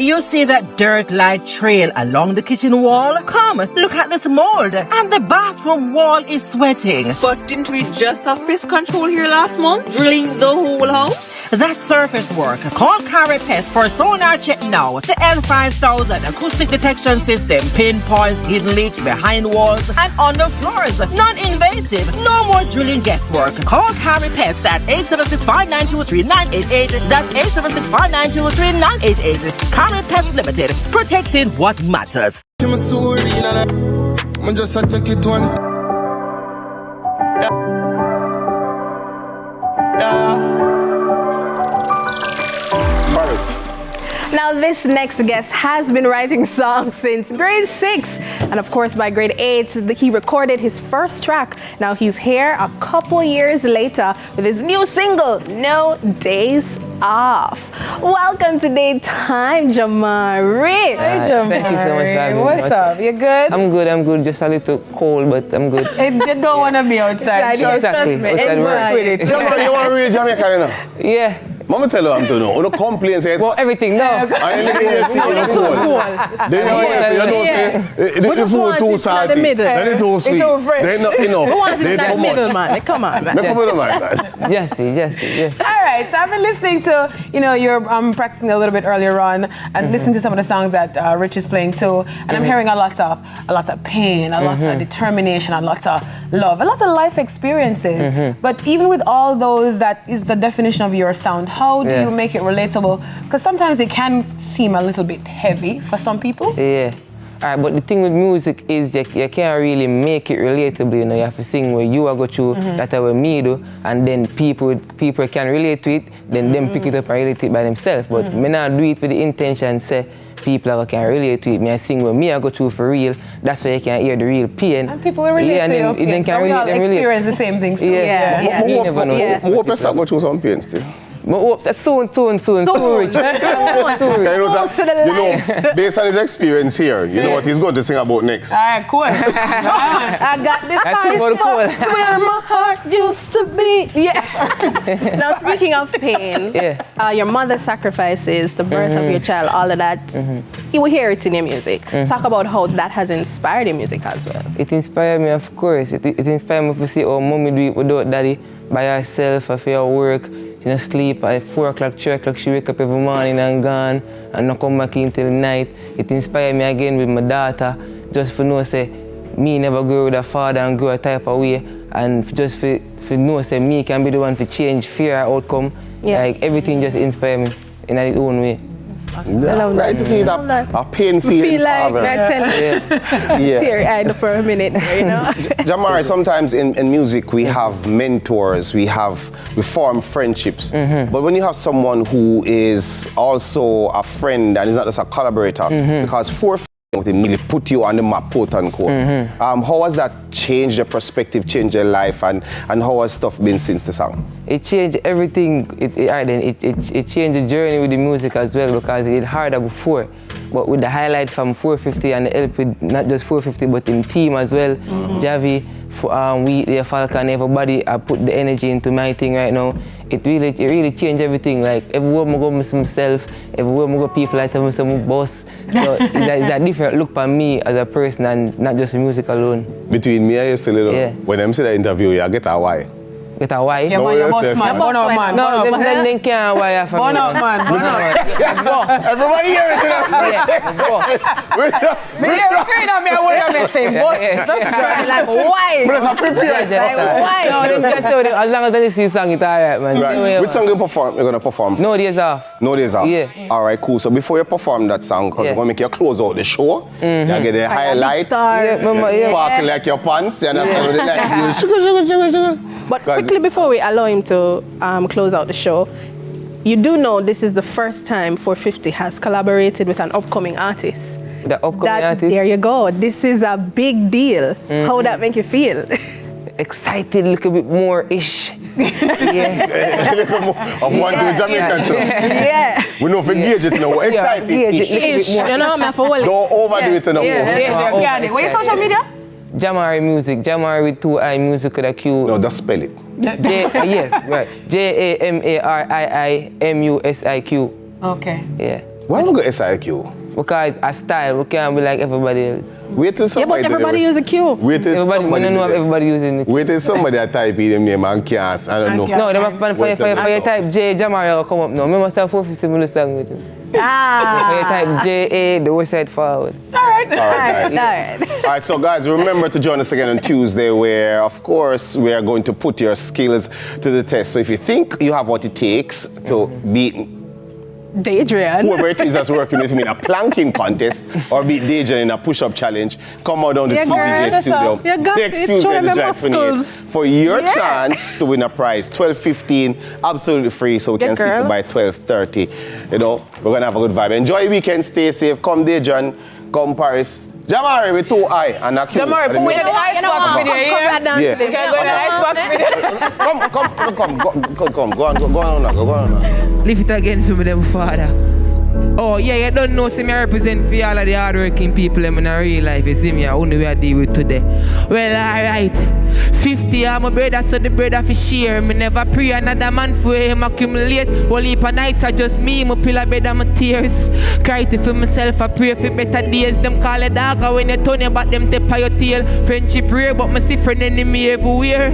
You see that dirt-like trail along the kitchen wall? Come, look at this mold. And the bathroom wall is sweating. But didn't we just have pest control here last month? Drilling the whole house? That's surface work. Call Pest for sonar check now. The L5000 acoustic detection system pinpoints hidden leaks behind walls and under floors. Non-invasive. No more drilling guesswork. Call Pest at 876-592-3988. That's 876-592-3988. Pest Limited. Protecting what matters. I'm just a take it one step. Now, this next guest has been writing songs since grade 6. And of course, by grade 8, he recorded his first track. Now, he's here a couple years later with his new single, No Days Off. Welcome to Daytime, Jamarii. Hi, Jamarii. Thank you so much for having me. What's up? You good? I'm good. Just a little cold, but I'm good. You don't want to be outside. Exactly. Enjoy with it. You want to read Jamaica, you know? Yeah. Mama tell you I'm to know. You don't complain, say. Well, everything, no. And then you see you cold. Then you say, the food too salty. Then it's too sweet. Then not enough. Who wants in that middle, man? Come on, man. Come on, man. Jesse. All right, so I've been listening to, you're practicing a little bit earlier on and listening to some of the songs that Rich is playing too, and I'm hearing a lot of pain, a lot of determination, a lot of love, a lot of life experiences. But even with all those, that is the definition of your sound. How do you make it relatable? Because sometimes it can seem a little bit heavy for some people. Yeah. All right, but the thing with music is you can't really make it relatable, you have to sing where you are go through, that are me do, and then people can relate to it, then them pick it up and relate it by themselves. But me not do it with the intention, say, people can relate to it. Me I sing where me I go through for real. That's why you can hear the real pain. And people will relate to you. Then can we all experience the same things too. Yeah. You never know. I hope you start going through some pain still. But that's soon, rich. You know, based on his experience here, you know what he's going to sing about next. All right, cool. I got this spice where my heart used to be. Yeah. Now, speaking of pain, your mother's sacrifices, the birth of your child, all of that, you will hear it in your music. Talk about how that has inspired your music as well. It inspired me, of course. It inspired me to see how mommy do it without daddy, by herself, for her work. She don't sleep at 4 o'clock, 3 o'clock, she wake up every morning and gone and not come back until night. It inspired me again with my daughter, just for know say, me never grow with a father and grow a type of way, and just for know say, me can be the one to change fear outcome. Like everything just inspired me in its own way. Right to see that a pain-feeling father. Teary-eyed for a minute, Jamarii, sometimes in music we have mentors, we form friendships. But when you have someone who is also a friend and is not just a collaborator, because with him really put you on the map, quote unquote. How has that changed your perspective, changed your life, and how has stuff been since the song? It changed everything. It changed the journey with the music as well, because it's harder before. But with the highlight from 450 and the LP, not just 450 but in team as well, Javi, we, Falcon, everybody, I put the energy into my thing right now. It really changed everything. Like everywhere I go, myself, everywhere I go, people like tell me some boss. So it's a different look for me as a person and not just music alone. Between me and you still, when I'm see the interview, I get a why. Get a why? Yeah, but you're boss man. Burn out man. No, then can't why for me. Burn out man. Everybody hear it, Me hear it, me I wouldn't be saying boss. Like, why? But it's prepared. Why? No, as long as they see song, it's alright, man. Right. Which song you're going to perform? No Days Off. No Days Off? Yeah. All right, cool. So before you perform that song, because we're going to make you close out the show, you get the highlight, sparkle like your pants, you understand? Sugar. But quickly before we allow him to close out the show, you do know this is the first time 450 has collaborated with an upcoming artist. The upcoming artist? There you go. This is a big deal. How would that make you feel? Excited, a little bit more-ish. A little more of one to Jamaican stuff. Yeah. We know if we gauge it now. Excited. Ish. You know, I'm for don't overdo it enough. Where is social media? Jamarii Music. Jamarii with 2 I, music with a Q. No, just spell it. Right. Jamarii MUSIQ. Okay. Yeah. Why don't we go SIQ? Because a style, we can't be like everybody else. Wait till Yeah, somebody. but everybody use a Q. Wait till Everybody, somebody. I don't know if everybody using it. Wait till somebody that type in them name and can't. I don't know. Yeah. No, them have for Wait till your now. type J, Jamarii will come up now. Me must have 450 million song with him. For your Ah. type J, A, the west side forward. All right. All right, guys. All right, so guys, remember to join us again on Tuesday, where, of course, we are going to put your skills to the test. So if you think you have what it takes to beat Daydream. whoever it is that's working with me in a planking contest or beat Dejan in a push-up challenge, come out down to Yeah, TVJ girl. studio You got next it. Tuesday, Show them the your July 28th, muscles. for your Yeah. chance to win a prize. 12:15, absolutely free, so we Yeah, can see girl. you by 12:30. You know, we're gonna have a good vibe. Enjoy your weekend, stay safe. Come Dejan, come Paris. Jamarii with 2 I and a Q. Jamarii, And put me the in the icebox video, Come yeah? right down Yeah. to the You can go in the icebox video. Go on now. Lift it again for me, them father. Oh, yeah, you don't know, see me represent for all of the hardworking people in my real life. You see me, I only we are deal with today. Well, alright. 50 are my brother, so the brother for share. Me never pray another man for him accumulate. Well, heap of nights are just me, my pillar bed and my tears. Cry to for myself, I pray for better days. Them call it dog, when you turn your back, them tip on your tail. Friendship rare, but me see friend enemy everywhere.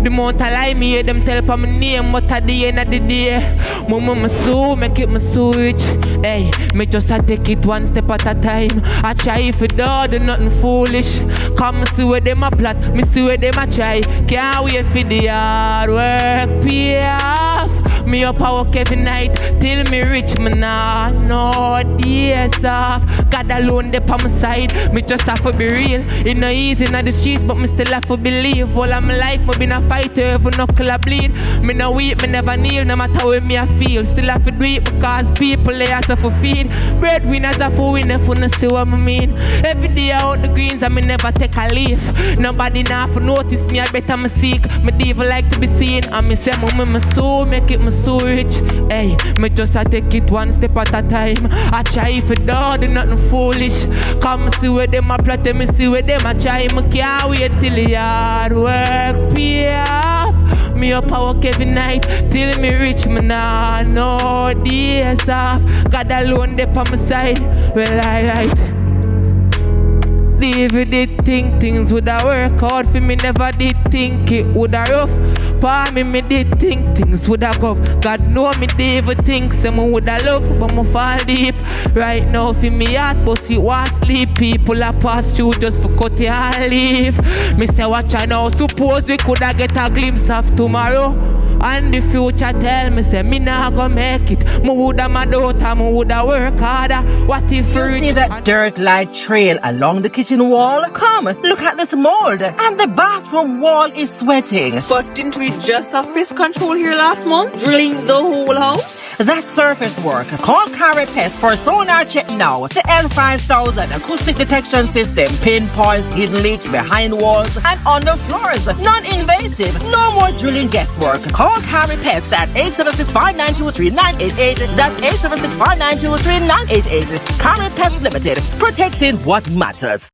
The amount I lie me, hear them tell for my name, but at the end of the day, my mama so make it my so rich. Hey, me just a take it one step at a time. I try if it do nothing foolish. Come see where them a plot, me see where them a try. Can't wait for the hard work pay off. Me up I work every night till me rich, me nah no days off. God alone they on my side, me just have to be real. It no easy in the streets, but me still have to believe. All of my life, me been a fighter, every knuckle I bleed. Me no weak, me never kneel, no matter where me I feel. Still have to do it because people they have to feed. Breadwinners have to win if you no see what I mean. Every day out the greens and me never take a leaf. Nobody now for notice me, I better me seek. Me devil like to be seen, and me say me so make it me so rich. Hey, me just a take it one step at a time. I try if it do nothing foolish. Come see where them a plot, me see where them a try. Me can't wait till the hard work pay off. Me up I work every night till me rich, me nah no days off. God alone they on my side. Well, alright. David did think things woulda work out for me, never did think it woulda rough. For me did think things woulda go. God know me David think someone woulda love, but me fall deep. Right now for me heart, but see what sleep. People a pass through just for cut it and leave. Me say watch I now, suppose we coulda get a glimpse of tomorrow. And the future tell me, say, me nah go make it. Me woulda my daughter, me woulda work harder. What if You rich? see that dirt-like trail along the kitchen wall? Come, look at this mold. And the bathroom wall is sweating. But didn't we just have pest control here last month? Drilling the whole house? That's surface work. Call Pest for sonar check now. The L5000 acoustic detection system pinpoints hidden leaks behind walls and on the floors. Non-invasive. No more drilling guesswork. Call Pest at 876-592-3988. That's 876-592-3988. Pest Limited. Protecting what matters.